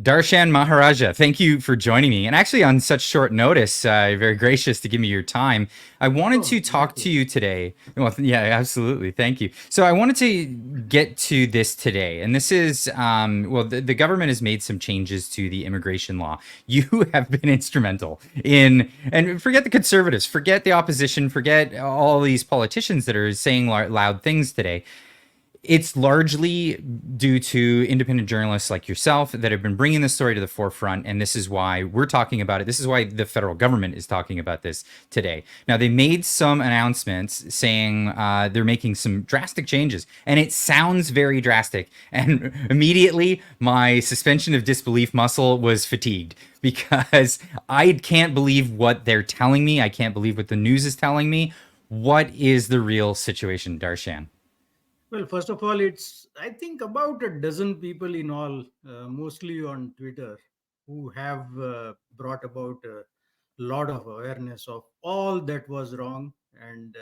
Darshan Maharaja, thank you for joining me. And actually, on such short notice, very gracious to give me your time. I wanted Oh, to my talk to pleasure. you today. Well, yeah, absolutely. Thank you. So, I wanted to get to this today. And this is, well, the government has made some changes to the immigration law. You have been instrumental in, and forget the conservatives, forget the opposition, forget all these politicians that are saying loud things today. It's largely due to independent journalists like yourself that have been bringing this story to the forefront, and this is why we're talking about it. This is why the federal government is talking about this today. Now, they made some announcements saying they're making some drastic changes, and it sounds very drastic. And immediately, my suspension of disbelief muscle was fatigued because I can't believe what they're telling me. I can't believe what the news is telling me. What is the real situation, Darshan? Well, first of all, it's, I think, about a dozen people in all, mostly on Twitter, who have brought about a lot of awareness of all that was wrong. And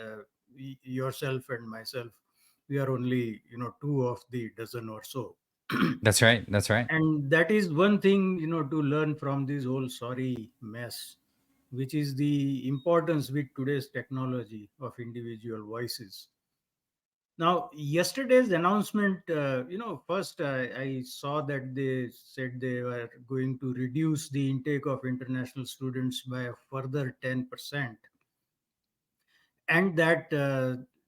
yourself and myself, we are only, two of the dozen or so. That's right. That's right. And that is one thing, to learn from this whole sorry mess, which is the importance with today's technology of individual voices. Now, yesterday's announcement, first I saw that they said they were going to reduce the intake of international students by a further 10%, and that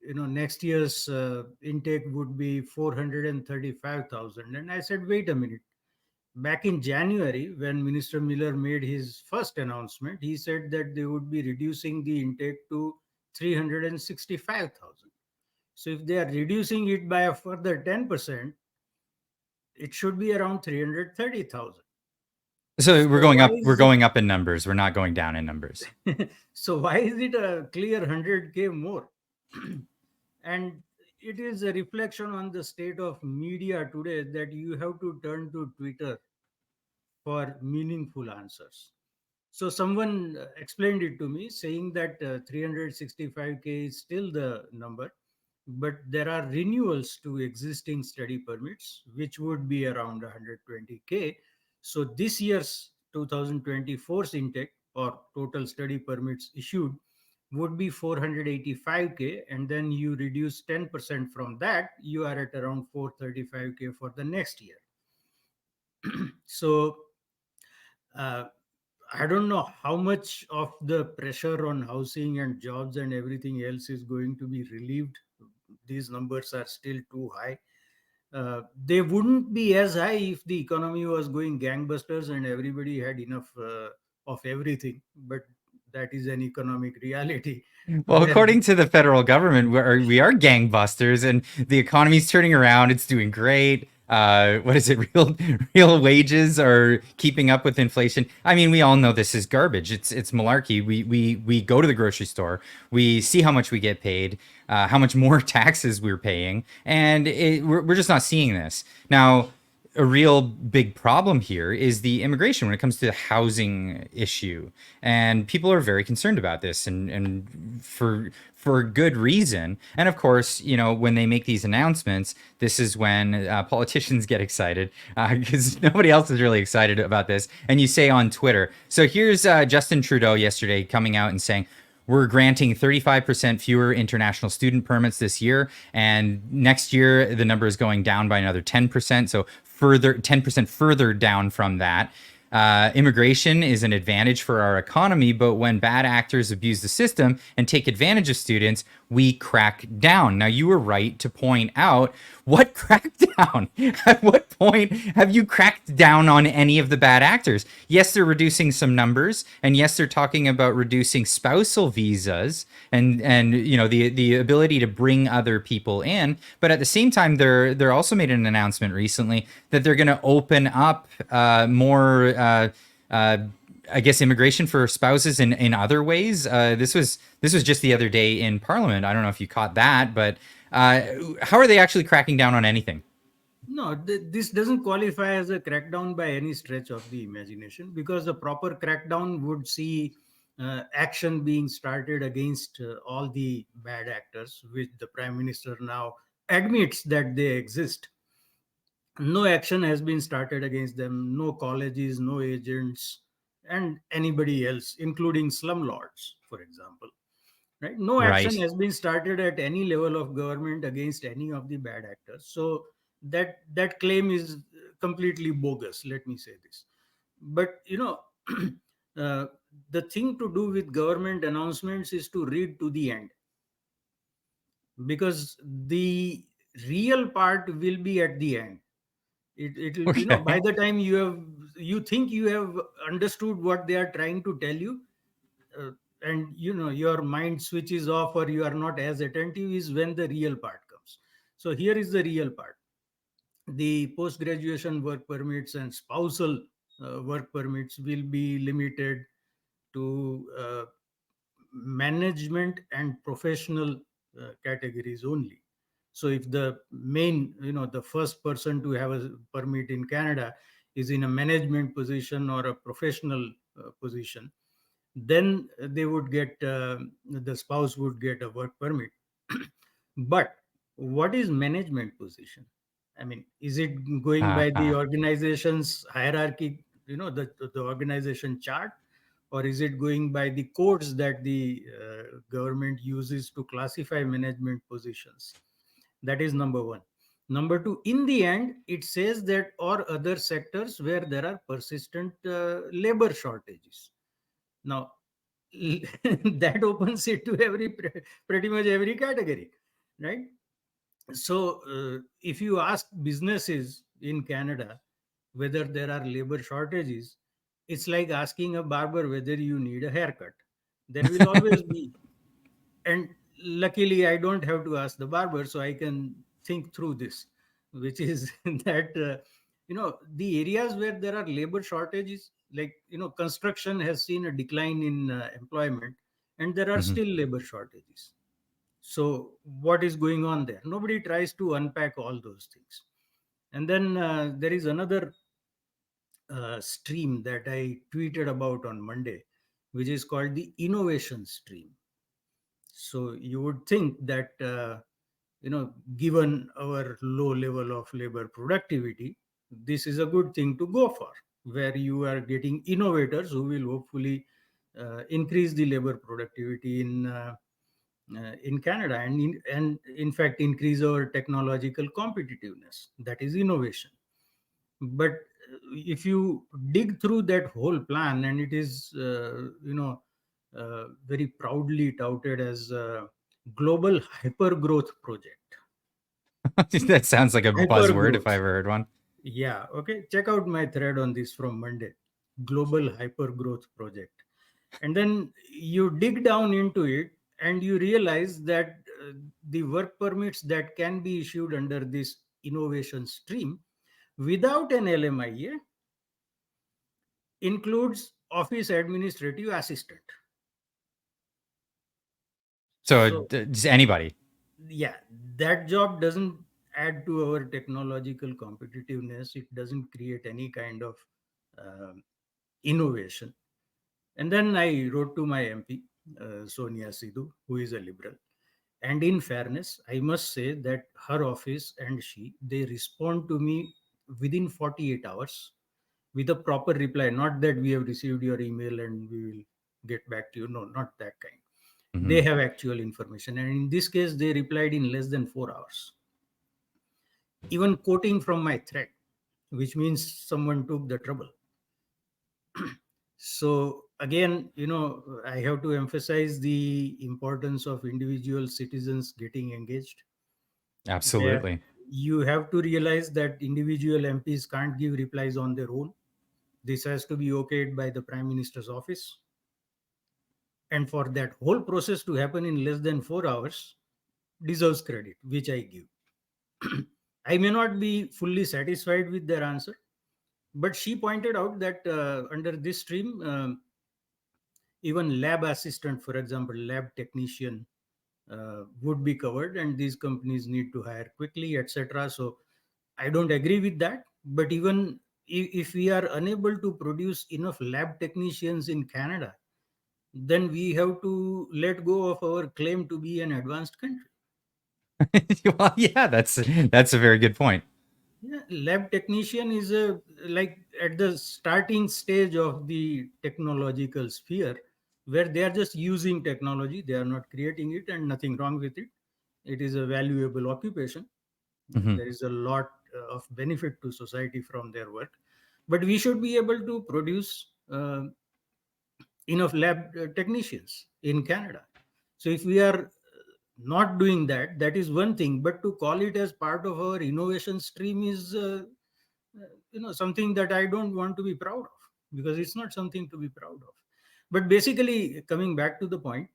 next year's intake would be 435,000. And I said, wait a minute. Back in January, when Minister Miller made his first announcement, he said that they would be reducing the intake to 365,000. So if they are reducing it by a further 10%, it should be around 330,000. So we're So going why up. We're is going up in numbers. We're not going down in numbers. it so why is it a clear 100K more? And it is a reflection on the state of media today that you have to turn to Twitter for meaningful answers. So someone explained it to me, saying that 365K is still the number, but there are renewals to existing study permits, which would be around 120K. So this year's 2024's intake or total study permits issued would be 485K, and then you reduce 10% from that, you are at around 435K for the next year. So uh, I don't know how much of the pressure on housing and jobs and everything else is going to be relieved. These numbers are still too high. They wouldn't be as high if the economy was going gangbusters and everybody had enough of everything. But that is an economic reality Well, where according to the federal government, we are gangbusters, and the economy's turning around. It's doing great. What is it? Real wages are keeping up with inflation. I mean, we all know this is garbage. It's malarkey. We go to the grocery store. We see how much we get paid, how much more taxes we're paying, and we're just not seeing this now. A real big problem here is the immigration when it comes to the housing issue, and people are very concerned about this, and for good reason. And of course, when they make these announcements, this is when politicians get excited because nobody else is really excited about this. And you say on Twitter. So here's Justin Trudeau yesterday coming out and saying, we're granting 35% fewer international student permits this year. And next year, the number is going down by another 10%. So further 10% further down from that. Immigration is an advantage for our economy, but when bad actors abuse the system and take advantage of students, we crack down. Now, you were right to point out what crackdown. At what point have you cracked down on any of the bad actors? Yes, they're reducing some numbers, and yes, they're talking about reducing spousal visas and the ability to bring other people in. But at the same time, they're also made an announcement recently that they're going to open up more. Uh, I guess immigration for spouses in other ways. This was just the other day in Parliament. I don't know if you caught that, but uh, how are they actually cracking down on anything? no, this doesn't qualify as a crackdown by any stretch of the imagination, because a proper crackdown would see action being started against all the bad actors, which the Prime Minister now admits that they exist. No action has been started against them. No colleges, no agents, and anybody else, including slumlords, for example. Right? No action Right. has been started at any level of government against any of the bad actors. So that claim is completely bogus. Let me say this. But uh, the thing to do with government announcements is to read to the end, because the real part will be at the end. It'll, by Okay. the time you think you have understood what they are trying to tell you, uh, and your mind switches off or you are not as attentive, is when the real part comes. So here is the real part. The post graduation work permits and spousal work permits will be limited to management and professional categories only. So if the main, the first person to have a permit in Canada is in a management position or a professional position, then they would get, the spouse would get a work permit. But what is management position? I mean, is it going by the Uh-huh. organization's hierarchy, the organization chart, or is it going by the codes that the government uses to classify management positions? That is number one. Number two, in the end, it says that or other sectors where there are persistent labor shortages. Now, that opens it to pretty much every category, right? So, if you ask businesses in Canada whether there are labor shortages, it's like asking a barber whether you need a haircut. There will always be. And luckily, I don't have to ask the barber, so I can think through this, which is that, the areas where there are labor shortages, like, construction has seen a decline in employment, and there are Mhm. still labor shortages. So, what is going on there? Nobody tries to unpack all those things. And then there is another stream that I tweeted about on Monday, which is called the innovation stream. So, you would think that, given our low level of labor productivity, this is a good thing to go for, where you are getting innovators who will hopefully increase the labor productivity in Canada, and in fact increase our technological competitiveness. That is innovation. But if you dig through that whole plan, and it is very proudly touted as a global hyper growth project. That sounds like a Hyper buzzword if I growth. ever heard one. Yeah. Okay. Check out my thread on this from Monday. Global hyper growth project. And then you dig down into it and you realize that the work permits that can be issued under this innovation stream without an LMIA includes office administrative assistant. So So, just anybody. yeah, that job doesn't add to our technological competitiveness. It doesn't create any kind of um innovation. And then I wrote to my MP, Sonia Sidhu, who is a liberal. And in fairness, I must say that her office and they respond to me within 48 hours with a proper reply. Not that we have received your email and we will get back to you. No, not that kind. They Mhm. have actual information. And in this case, they replied in less than 4 hours. Even quoting from my thread, which means someone took the trouble. So again, I have to emphasize the importance of individual citizens getting engaged, where Absolutely. you have to realize that individual MPs can't give replies on their own. This has to be okayed by the Prime Minister's office. And for that whole process to happen in less than 4 hours deserves credit, which I give. I may not be fully satisfied with their answer, but she pointed out that under this stream, even lab assistant, for example, lab technician, would be covered, and these companies need to hire quickly, etc. So I don't agree with that. But even if we are unable to produce enough lab technicians in Canada, then we have to let go of our claim to be an advanced country. Well, yeah, that's a very good point. Yeah, lab technician is a like at the starting stage of the technological sphere, where they are just using technology. They are not creating it, and nothing wrong with it. It is a valuable occupation. Hmm. There is a lot of benefit to society from their work, but we should be able to produce enough lab technicians in Canada. So if we are not doing that, that is one thing. But to call it as part of our innovation stream is, something that I don't want to be proud of, because it's not something to be proud of. But basically, coming back to the point,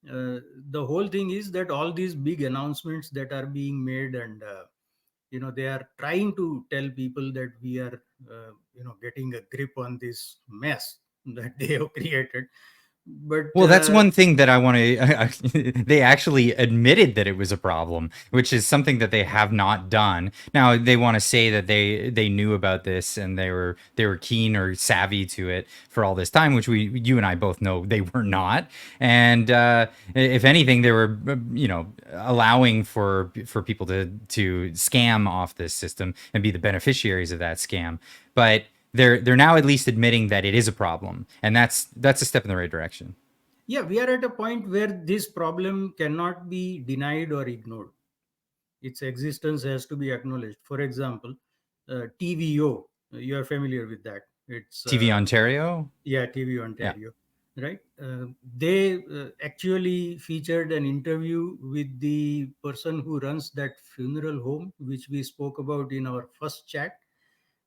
the whole thing is that all these big announcements that are being made, and they are trying to tell people that we are getting a grip on this mess that they have created. But Well, that's one thing that I want to. They actually admitted that it was a problem, which is something that they have not done. Now they want to say that they knew about this and they were keen or savvy to it for all this time, which you and I both know they were not. And if anything, they were allowing for people to scam off this system and be the beneficiaries of that scam. But they're now at least admitting that it is a problem, and that's a step in the right direction. yeah, we are at a point where this problem cannot be denied or ignored. Its existence has to be acknowledged. For example, TVO, you are familiar with that. It's TV Ontario. yeah, TV Yeah. Ontario, right? They actually featured an interview with the person who runs that funeral home, which we spoke about in our first chat,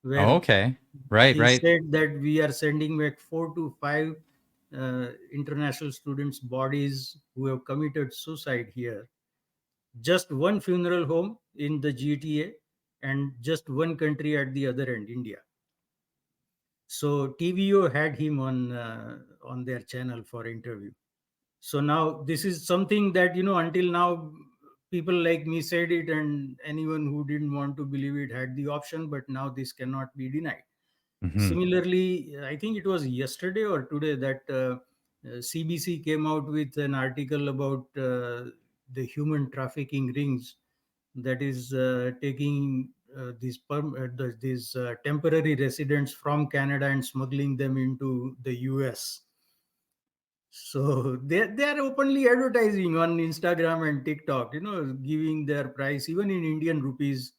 Oh, where okay. Right, he right. said that we are sending back 4 to 5 international students' bodies who have committed suicide here. Just one funeral home in the GTA, and just one country at the other end, India. So TVO had him on their channel for interview. So now this is something that, until now people like me said it, and anyone who didn't want to believe it had the option, but now this cannot be denied. Hmm. Similarly, I think it was yesterday or today that CBC came out with an article about the human trafficking rings that is taking these temporary residents from Canada and smuggling them into the US. So they are openly advertising on Instagram and TikTok, giving their price even in Indian rupees.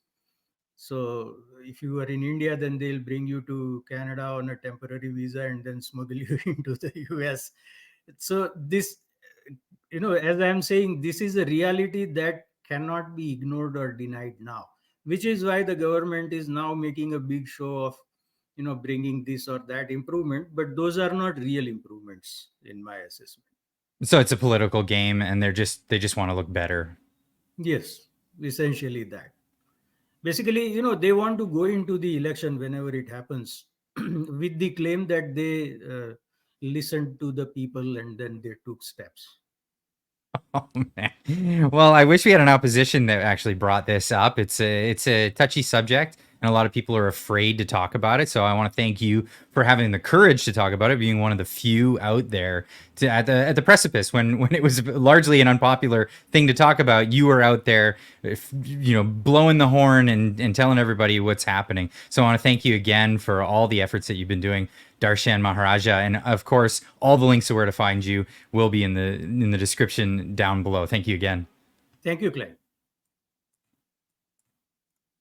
So if you are in India, then they'll bring you to Canada on a temporary visa and then smuggle you into the US. So this, as I'm saying, this is a reality that cannot be ignored or denied now, which is why the government is now making a big show of, bringing this or that improvement. But those are not real improvements in my assessment. So it's a political game, and they just want to look better. Yes, essentially that. Basically, they want to go into the election whenever it happens with the claim that they listened to the people and then they took steps. Oh man. Well, I wish we had an opposition that actually brought this up. It's a touchy subject, and a lot of people are afraid to talk about it. So I want to thank you for having the courage to talk about it, being one of the few out there at the precipice when it was largely an unpopular thing to talk about. You were out there, blowing the horn and telling everybody what's happening. So I want to thank you again for all the efforts that you've been doing. Darshan Maharaja, and of course, all the links to where to find you will be in the description down below. Thank you again. Thank you, Clive.